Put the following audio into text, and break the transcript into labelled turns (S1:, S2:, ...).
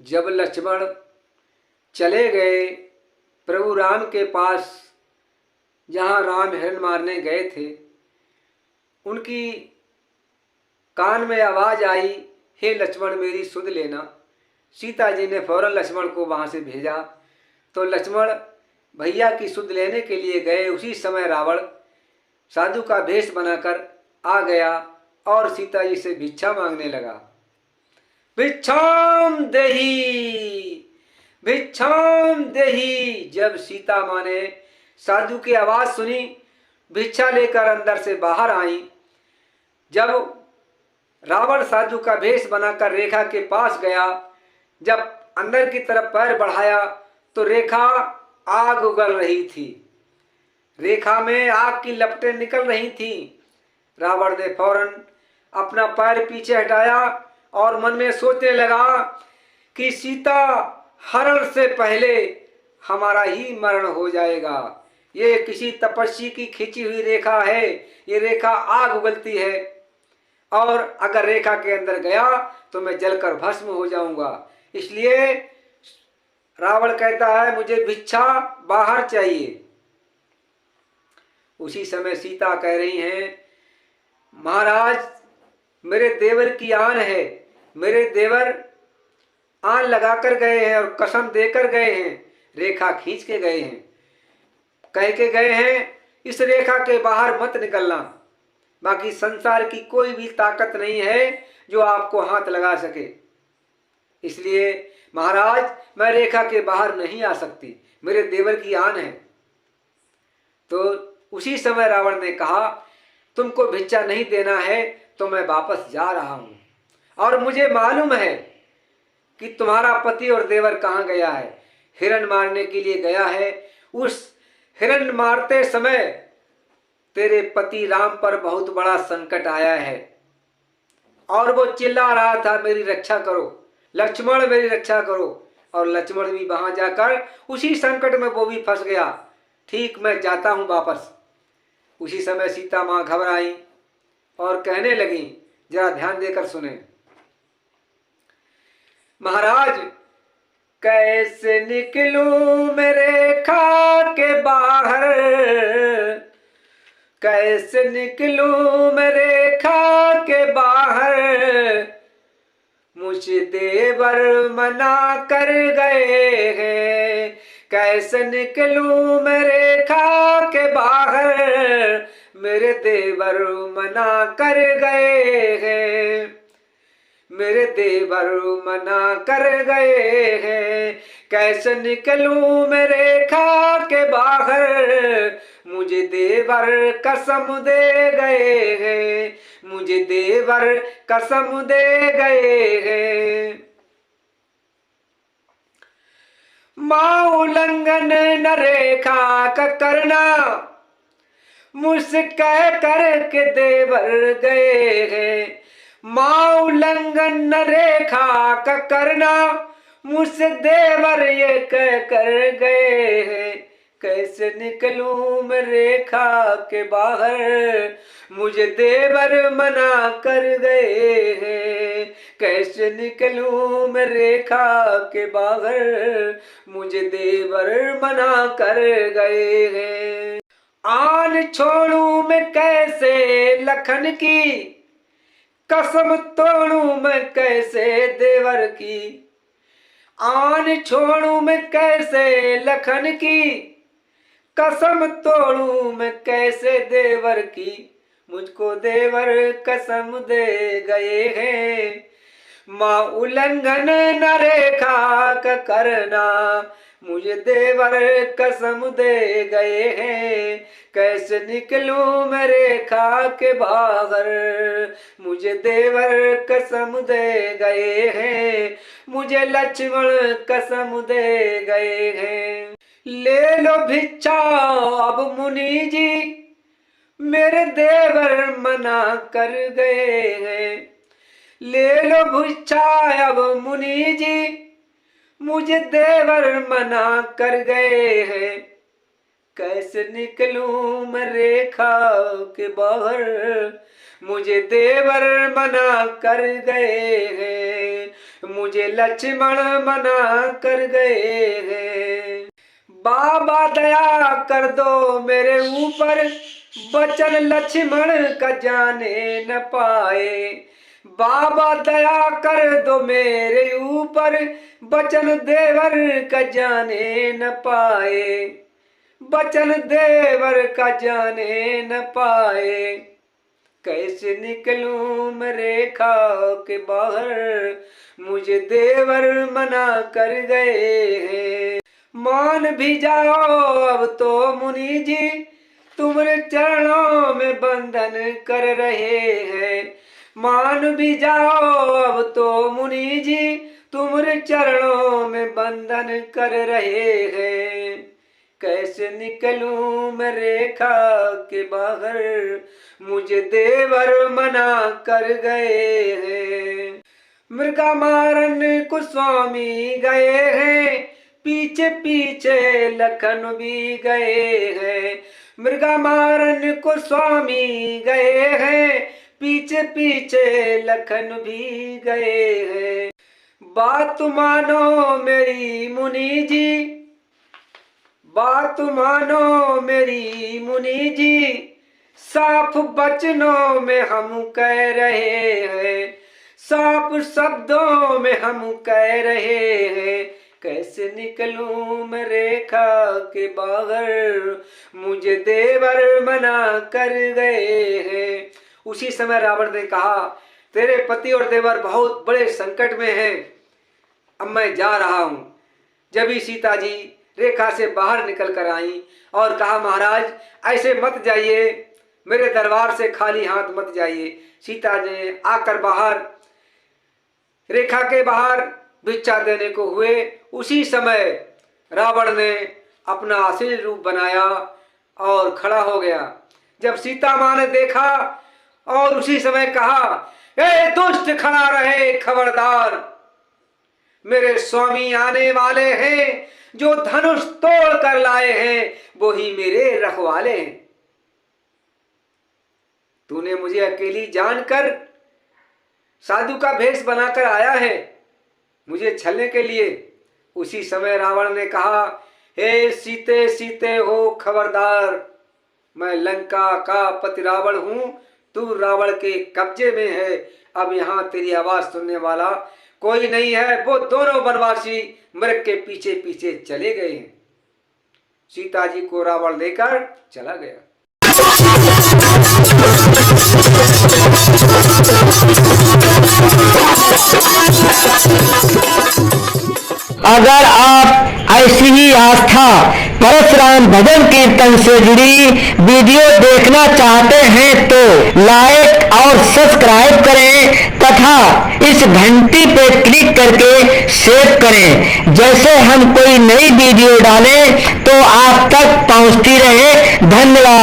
S1: जब लक्ष्मण चले गए प्रभु राम के पास, जहाँ राम हिरण मारने गए थे, उनकी कान में आवाज़ आई, हे लक्ष्मण मेरी सुध लेना। सीता जी ने फौरन लक्ष्मण को वहाँ से भेजा। तो लक्ष्मण भैया की सुध लेने के लिए गए। उसी समय रावण साधु का भेष बनाकर आ गया और सीता जी से भिक्षा मांगने लगा। भिक्षाम देहि, भिक्षाम देहि। जब सीता माँ ने साधु की आवाज़ सुनी, भिक्षा लेकर अंदर से बाहर आई। जब रावण साधु का भेष बनाकर रेखा के पास गया, जब अंदर की तरफ पैर बढ़ाया तो रेखा आग उगल रही थी। रेखा में आग की लपटें निकल रही थी। रावण ने फौरन अपना पैर पीछे हटाया और मन में सोचने लगा कि सीता हरण से पहले हमारा ही मरण हो जाएगा। ये किसी तपस्वी की खींची हुई रेखा है। ये रेखा आग उगलती है और अगर रेखा के अंदर गया तो मैं जलकर भस्म हो जाऊंगा। इसलिए रावण कहता है मुझे भिक्षा बाहर चाहिए। उसी समय सीता कह रही हैं, महाराज मेरे देवर की आन है। मेरे देवर आन लगाकर गए हैं और कसम देकर गए हैं, रेखा खींच के गए हैं, कह के गए हैं इस रेखा के बाहर मत निकलना। बाकी संसार की कोई भी ताकत नहीं है जो आपको हाथ लगा सके। इसलिए महाराज मैं रेखा के बाहर नहीं आ सकती, मेरे देवर की आन है। तो उसी समय रावण ने कहा, तुमको भिक्षा नहीं देना है तो मैं वापस जा रहा हूं और मुझे मालूम है कि तुम्हारा पति और देवर कहाँ गया है। हिरण मारने के लिए गया है। उस हिरण मारते समय तेरे पति राम पर बहुत बड़ा संकट आया है और वो चिल्ला रहा था मेरी रक्षा करो, लक्ष्मण मेरी रक्षा करो। और लक्ष्मण भी वहां जाकर उसी संकट में वो भी फंस गया। ठीक मैं जाता हूं वापस। उसी समय सीता माँ घबराई और कहने लगी, जरा ध्यान देकर सुने। महाराज कैसे निकलूं मैं रेखा के बाहर, कैसे निकलूं मैं रेखा के बाहर, मुझे देवर मना कर गए हैं। कैसे निकलूं मैं रेखा के बाहर, मेरे देवर मना कर गए हैं, मेरे देवर मना कर गए हैं। कैसे निकलूं मैं रेखा के बाहर, मुझे देवर कसम दे गए हैं, मुझे देवर कसम दे गए हैं। मां उल्लंघन न रेखा का करना, मुझसे कह कर के देवर गए हैं। मां उल्लंघन न रेखा का करना, मुझसे देवर ये कह कर गए हैं। कैसे निकलूं मैं रेखा के बाहर, मुझे देवर मना कर गए हैं। कैसे निकलूं मैं रेखा के बाहर, मुझे देवर मना कर गए हैं। आन छोड़ूं मैं कैसे लखन की, कसम तोड़ूं मैं कैसे देवर की। आन छोड़ूं मैं कैसे लखन की, कसम तोड़ूं मैं कैसे देवर की। मुझको देवर कसम दे गए हैं, मां उल्लंघन न रेखा का करना, मुझे देवर कसम दे गए हैं। कैसे निकलूं मैं रेखा के बाहर, मुझे देवर कसम दे गए हैं, मुझे लक्ष्मण कसम दे गए हैं। ले लो भिक्षा अब मुनि जी, मेरे देवर मना कर गए हैं। ले लो भिक्षा अब मुनि जी, मुझे देवर मना कर गए हैं। कैसे निकलूं मैं रेखा के बाहर, मुझे देवर मना कर गए हैं। मुझे लक्ष्मण मना कर गए हैं। बाबा दया कर दो मेरे ऊपर, बचन लक्ष्मण का जाने न पाए। बाबा दया कर दो मेरे ऊपर, बचन देवर का जाने न पाए। बचन देवर का जाने न पाए। कैसे निकलूं मैं रेखा के बाहर, मुझे देवर मना कर गए हैं। मान भी जाओ अब तो मुनि जी, तुम्हारे चरणों में बंधन कर रहे हैं। मान भी जाओ अब तो मुनि जी, तुम्हारे चरणों में बंधन कर रहे हैं। कैसे निकलूं मैं रेखा के बाहर, मुझे देवर मना कर गए हैं। मृगा मारन को स्वामी गए हैं, पीछे पीछे लखन भी गए हैं। मृगा मारन को स्वामी गए हैं, पीछे पीछे लखन भी गए हैं। बात मानो मेरी मुनि जी, बात मानो मेरी मुनि जी, साफ वचनों में हम कह रहे हैं। साफ शब्दों में हम कह रहे हैं। कैसे निकलूं मैं रेखा के बाहर, मुझे देवर मना कर गए हैं। उसी समय रावण ने कहा, तेरे पति और देवर बहुत बड़े संकट में हैं, अब मैं जा रहा हूं। जब ही सीता जी रेखा से बाहर निकल कर आई और कहा, महाराज ऐसे मत जाइए, मेरे दरबार से खाली हाथ मत जाइए। सीता ने आकर बाहर, रेखा के बाहर भिक्षा देने को हुए। उसी समय रावण ने अपना असली रूप बनाया और खड़ा हो गया। जब सीता माँ ने देखा और उसी समय कहा, ए दुष्ट खड़ा रहे, खबरदार, मेरे स्वामी आने वाले हैं। जो धनुष तोड़ कर लाए हैं वो ही मेरे रखवाले हैं। तूने मुझे अकेली जानकर साधु का भेष बनाकर आया है मुझे छलने के लिए। उसी समय रावण ने कहा, हे सीते सीते हो खबरदार, मैं लंका का पति रावण हूं, तू रावण के कब्जे में है। अब यहाँ तेरी आवाज सुनने वाला कोई नहीं है। वो दोनों वनवासी मृग के पीछे पीछे चले गए हैं। सीता जी को रावण लेकर चला गया।
S2: अगर आप ऐसी ही आस्था परशुराम भजन कीर्तन से जुड़ी वीडियो देखना चाहते हैं तो लाइक और सब्सक्राइब करें तथा इस घंटी पे क्लिक करके शेयर करें। जैसे हम कोई नई वीडियो डालें तो आप तक पहुंचती रहे। धन्यवाद।